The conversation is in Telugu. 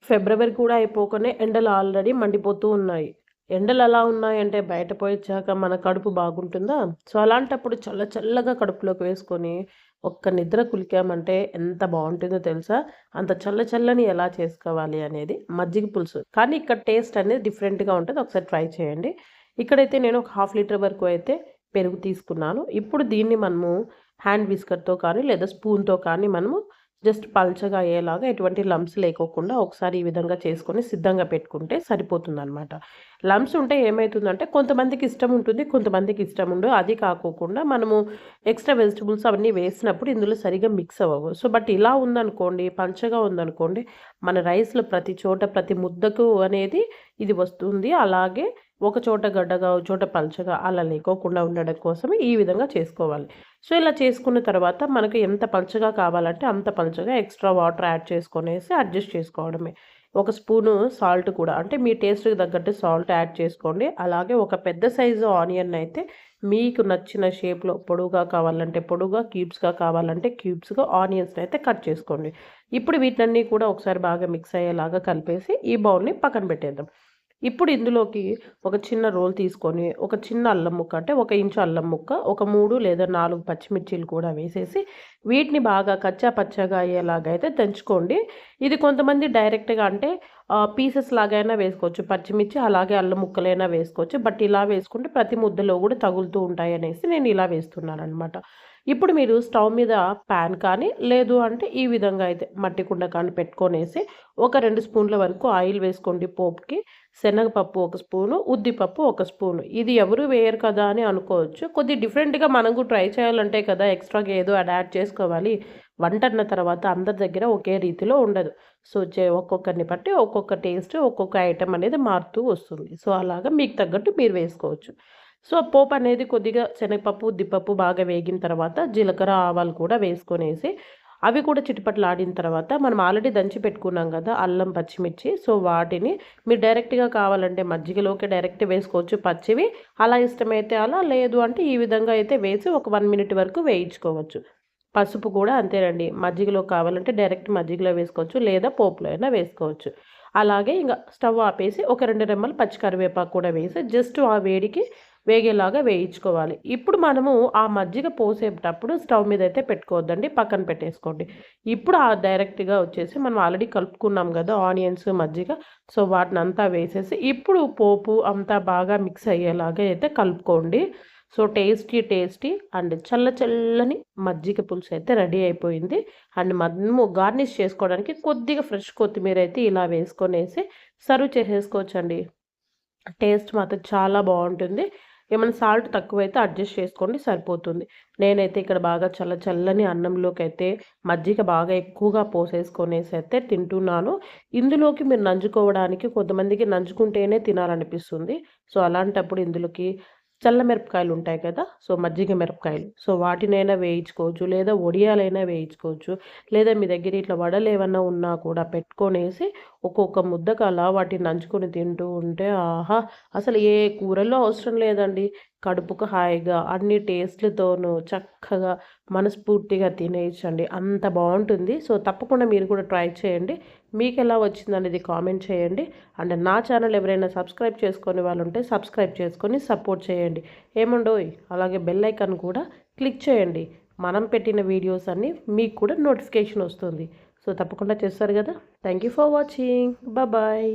ఫిబ్రవరి కూడా అయిపోకనే ఎండలు ఆల్రెడీ మండిపోతూ ఉన్నాయి. ఎండలు ఎలా ఉన్నాయంటే బయట పోయొచ్చాక మన కడుపు బాగుంటుందా? సో, అలాంటప్పుడు చల్లగా కడుపులోకి వేసుకొని ఒక్క నిద్ర కులికామంటే ఎంత బావుంటుందో తెలుసా? అంత చల్లని ఎలా చేసుకోవాలి అనేది మజ్జిగ పులుసు. కానీ ఇక్కడ టేస్ట్ అనేది డిఫరెంట్‌గా ఉంటది. ఒకసారి ట్రై చేయండి. ఇక్కడైతే నేను ఒక హాఫ్ లీటర్ వరకు అయితే పెరుగు తీసుకున్నాను. ఇప్పుడు దీన్ని మనము హ్యాండ్ విస్కర్‌తో కానీ లేదా స్పూన్‌తో కానీ మనము జస్ట్ పల్చగా అయ్యేలాగా ఎటువంటి లంప్స్ లేకోకుండా ఒకసారి ఈ విధంగా చేసుకొని సిద్ధంగా పెట్టుకుంటే సరిపోతుందనమాట. లంప్స్ ఉంటే ఏమైతుందంటే కొంతమందికి ఇష్టం ఉంటుంది, కొంతమందికి ఇష్టం ఉండదు. అది కాకోకుండా మనము ఎక్స్‌ట్రా వెజిటబుల్స్ అవన్నీ వేసినప్పుడు ఇందులో సరిగ్గా మిక్స్ అవ్వవు. సో, బట్ ఇలా ఉందనుకోండి, పల్చగా ఉందనుకోండి, మన రైస్‌లో ప్రతి చోట ప్రతి ముద్దకు అనేది ఇది వస్తుంది. అలాగే ఒక చోట గడ్డగా, ఒక చోట పల్చగా అలా లేకోకుండా ఉండడం కోసమే ఈ విధంగా చేసుకోవాలి. సో, ఇలా చేసుకున్న తర్వాత మనకు ఎంత పల్చగా కావాలంటే అంత పల్చగా ఎక్స్‌ట్రా వాటర్ యాడ్ చేసుకొనేసి అడ్జస్ట్ చేసుకోవడమే. ఒక స్పూను సాల్ట్ కూడా అంటే మీ టేస్ట్‌కి తగ్గట్టు సాల్ట్ యాడ్ చేసుకోండి. అలాగే ఒక పెద్ద సైజు ఆనియన్ అయితే మీకు నచ్చిన షేప్‌లో పొడువుగా కావాలంటే పొడువుగా, క్యూబ్స్‌గా కావాలంటే క్యూబ్స్‌గా ఆనియన్స్‌ని అయితే కట్ చేసుకోండి. ఇప్పుడు వీటన్నీ కూడా ఒకసారి బాగా మిక్స్ అయ్యేలాగా కలిపేసి ఈ బౌల్‌ని పక్కన పెట్టేద్దాం. ఇప్పుడు ఇందులోకి ఒక చిన్న రోల్ తీసుకొని, ఒక చిన్న అల్లం ముక్క అంటే 1 ఇంచు అల్లం ముక్క, ఒక 3 లేదా 4 పచ్చిమిర్చీలు కూడా వేసేసి, వీటిని బాగా కచ్చా పచ్చాగా అయ్యేలాగా అయితే దంచుకోండి. ఇది కొంతమంది డైరెక్ట్‌గా అంటే పీసెస్ లాగైనా వేసుకోవచ్చు. పచ్చిమిర్చి అలాగే అల్లం ముక్కలైనా వేసుకోవచ్చు. బట్ ఇలా వేసుకుంటే ప్రతి ముద్దలో కూడా తగులుతూ ఉంటాయనేసి నేను ఇలా వేస్తున్నాననమాట. ఇప్పుడు మీరు స్టవ్ మీద పాన్ కానీ, లేదు అంటే ఈ విధంగా అయితే మట్టి కుండ కానీ పెట్టుకొనేసి, ఒక 2 స్పూన్ల వరకు ఆయిల్ వేసుకోండి పోపుకి. శనగపప్పు ఒక స్పూను, ఉద్దిపప్పు ఒక స్పూను. ఇది ఎవరు వేయరు కదా అని అనుకోవచ్చు. కొద్దిగా డిఫరెంట్‌గా మనం కూడా ట్రై చేయాలంటే కదా ఎక్స్‌ట్రాగా ఏదో యాడ్ చేసుకోవాలి. వంటన్న తర్వాత అందరి దగ్గర ఒకే రీతిలో ఉండదు. సో, ఒక్కొక్కరిని బట్టి ఒక్కొక్క టేస్ట్, ఒక్కొక్క ఐటెమ్ అనేది మారుతూ వస్తుంది. సో, అలాగా మీకు తగ్గట్టు మీరు వేసుకోవచ్చు. సో, పోపనేది కొద్దిగా శనగపప్పు, ఉద్దిపప్పు బాగా వేగిన తర్వాత జీలకర్ర, ఆవాలు కూడా వేసుకొనేసి అవి కూడా చిటపటలాడిన తర్వాత మనం ఆల్రెడీ దంచి పెట్టుకున్నాం కదా! అల్లం, పచ్చిమిర్చి. సో, వాటిని మీరు డైరెక్ట్‌గా కావాలంటే మజ్జిగలోకి డైరెక్ట్ వేసుకోవచ్చు పచ్చివి. అలా ఇష్టమైతే అలా, లేదు అంటే ఈ విధంగా అయితే వేసి ఒక 1 మినిట్ వరకు వేయించుకోవచ్చు. పసుపు కూడా అంతేనండి. మజ్జిగలో కావాలంటే డైరెక్ట్ మజ్జిగలో వేసుకోవచ్చు. లేదా పోపులో అయినా వేసుకోవచ్చు. అలాగే ఇంగ స్టవ్ ఆపేసి ఒక 2 రెమ్మలు పచ్చి కరివేపాకు కూడా వేసి జస్ట్ ఆ వేడికి వేగేలాగా వేయించుకోవాలి. ఇప్పుడు మనము ఆ మజ్జిగ పోసేటప్పుడు స్టవ్ మీద అయితే పెట్టుకోవద్దండి. పక్కన పెట్టేసుకోండి. ఇప్పుడు డైరెక్ట్‌గా వచ్చేసి మనం ఆల్రెడీ కలుపుకున్నాం గదా! ఆనియన్స్, మజ్జిగ. సో, వాటినంతా వేసేసి ఇప్పుడు పోపు అంతా బాగా మిక్స్ అయ్యేలాగా అయితే కలుపుకోండి. సో, టేస్టీ అండ్ చల్లని మజ్జిగ పులుసు అయితే రెడీ అయిపోయింది. అండ్ మనము గార్నిష్ చేసుకోవడానికి కొద్దిగా ఫ్రెష్ కొత్తిమీర అయితే ఇలా వేసుకొనేసి సర్వ్ చేసేసుకోవచ్చండి. టేస్ట్ మాత్రం చాలా బావుంటుంది. ఏమైనా సాల్ట్ తక్కువైతే అడ్జస్ట్ చేసుకోండి సరిపోతుంది. నేనైతే ఇక్కడ బాగా చల్లని అన్నంలోకైతే మజ్జిగ బాగా ఎక్కువగా పోసేసుకొనేసైతే తింటున్నాను. ఇందులోకి మీరు నంజుకోవడానికి కొంతమందికి నంజుకుంటేనే తినాలనిపిస్తుంది. సో, అలాంటప్పుడు ఇందులోకి చల్ల మిరపకాయలుంటాయి కదా! సో, మజ్జిగ మిరపకాయలు. సో, వాటినైనా వేయించుకోవచ్చు. లేదా వడియాలైనా వేయించుకోవచ్చు. లేదా మీ దగ్గర ఇట్లా వడలేమన్నా ఉన్నా కూడా పెట్టుకొనేసి ఒక్కొక్క ముద్దకు అలా వాటిని నంచుకొని తింటూ ఉంటే ఆహా! అసలు ఏ కూరల్లో అవసరం లేదండి. కడుపుకు హాయిగా అన్ని టేస్ట్‌లతోనూ చక్కగా మనస్ఫూర్తిగా తినేయొచ్చండి. అంత బావుంటుంది. సో, తప్పకుండా మీరు కూడా ట్రై చేయండి. మీకెలా వచ్చిందనేది కామెంట్ చేయండి. అండ్ నా ఛానల్ ఎవరైనా సబ్స్క్రైబ్ చేసుకొని వాళ్ళుంటే సబ్స్క్రైబ్ చేసుకొని సపోర్ట్ చేయండి. ఏమండోయ్! అలాగే బెల్ ఐకాన్ కూడా క్లిక్ చేయండి. మనం పెట్టిన వీడియోస్ అన్నీ మీకు కూడా నోటిఫికేషన్ వస్తుంది. సో, తప్పకుండా చేస్తారు కదా! Thank you for watching. Bye.